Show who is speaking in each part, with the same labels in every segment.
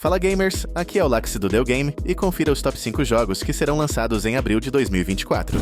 Speaker 1: Fala gamers, aqui é o Lax do DeuGame e confira os top 5 jogos que serão lançados em abril de 2024.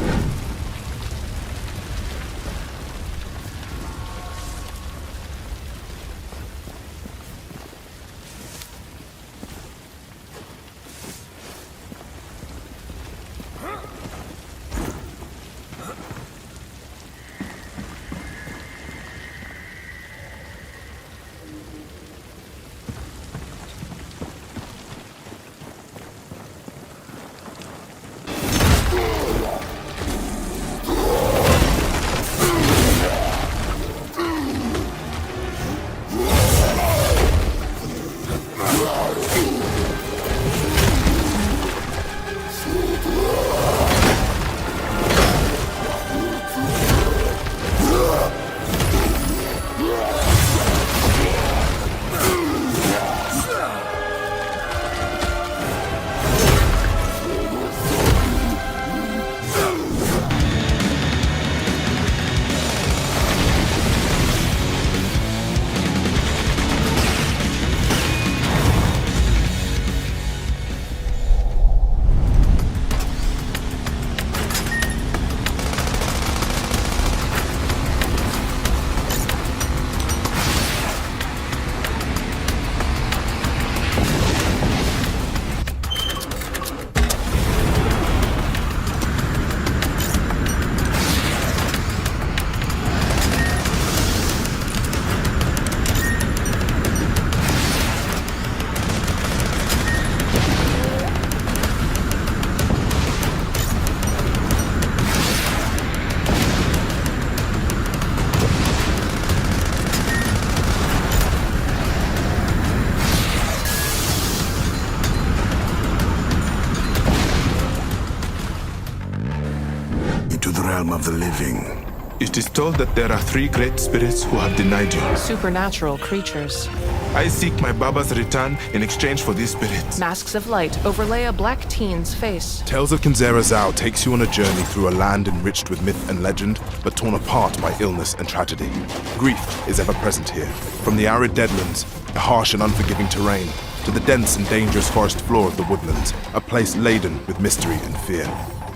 Speaker 2: Of the living. It is told that there are 3 great spirits who have denied you.
Speaker 3: Supernatural creatures.
Speaker 2: I seek my Baba's return in exchange for these spirits.
Speaker 3: Masks of light overlay a black teen's face.
Speaker 2: Tales of Kenzera takes you on a journey through a land enriched with myth and legend, but torn apart by illness and tragedy. Grief is ever present here. From the arid deadlands, the harsh and unforgiving terrain, to the dense and dangerous forest floor of the woodlands, a place laden with mystery and fear.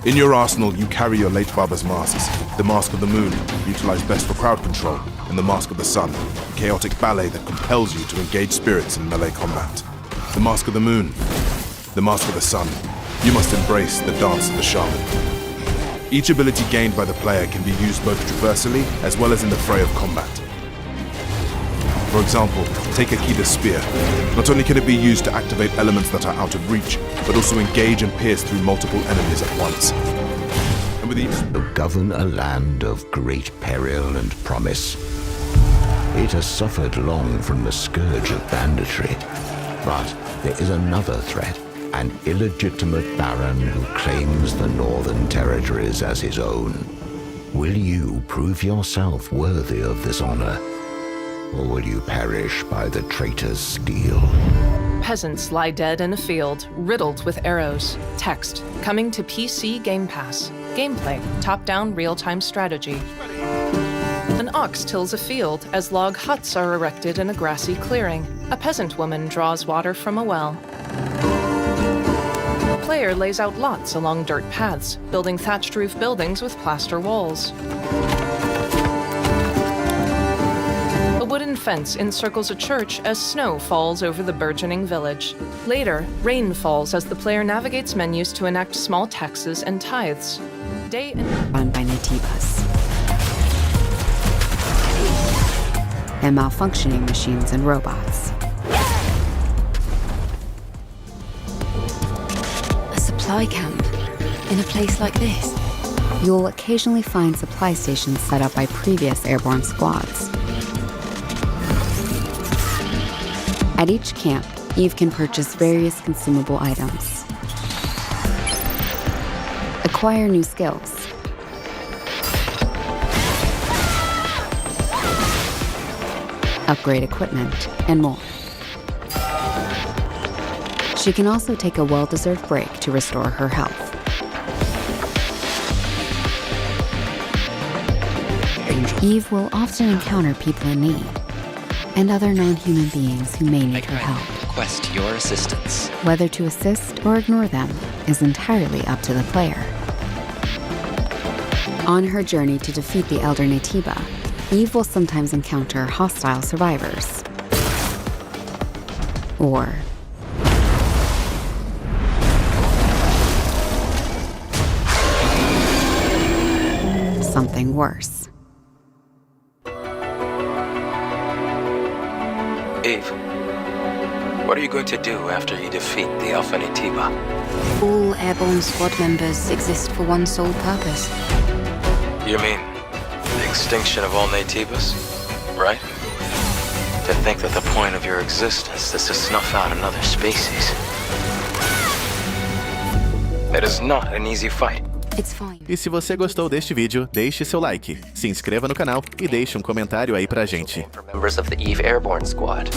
Speaker 2: In your arsenal, you carry your late Baba's masks. The Mask of the Moon, utilized best for crowd control, and the Mask of the Sun, a chaotic ballet that compels you to engage spirits in melee combat. The Mask of the Moon, the Mask of the Sun, you must embrace the dance of the shaman. Each ability gained by the player can be used both traversally as well as in the fray of combat. For example, take Akida's spear. Not only can it be used to activate elements that are out of reach, but also engage and pierce through multiple enemies at once. And with each...
Speaker 4: To govern a land of great peril and promise. It has suffered long from the scourge of banditry. But there is another threat, an illegitimate baron who claims the northern territories as his own. Will you prove yourself worthy of this honor? Or will you perish by the traitor's steel?
Speaker 3: Peasants lie dead in a field, riddled with arrows. Text, coming to PC Game Pass. Gameplay, top-down real-time strategy. An ox tills a field as log huts are erected in a grassy clearing. A peasant woman draws water from a well. A player lays out lots along dirt paths, building thatched roof buildings with plaster walls. A wooden fence encircles a church as snow falls over the burgeoning village. Later, rain falls as the player navigates menus to enact small taxes and tithes. Day and
Speaker 5: run by Nativas. And malfunctioning machines and robots.
Speaker 6: A supply camp in a place like this.
Speaker 5: You'll occasionally find supply stations set up by previous airborne squads. At each camp, Eve can purchase various consumable items, acquire new skills, upgrade equipment, and more. She can also take a well-deserved break to restore her health. Eve will often encounter people in need, and other non-human beings who may need her help.
Speaker 7: request your assistance.
Speaker 5: Whether to assist or ignore them is entirely up to the player. On her journey to defeat the Elder Naytiba, Eve will sometimes encounter hostile survivors. Or something worse.
Speaker 8: Eve, what are you going to do after you defeat the Alpha Naytiba?
Speaker 6: All airborne squad members exist for one sole purpose.
Speaker 8: You mean the extinction of all Naytibas, right? To think that the point of your existence is to snuff out another species. It is not an easy fight.
Speaker 6: It's fine.
Speaker 1: E se você gostou deste vídeo, deixe seu like, se inscreva no canal e deixe um comentário aí pra gente.
Speaker 8: For members of the Eve Airborne Squad.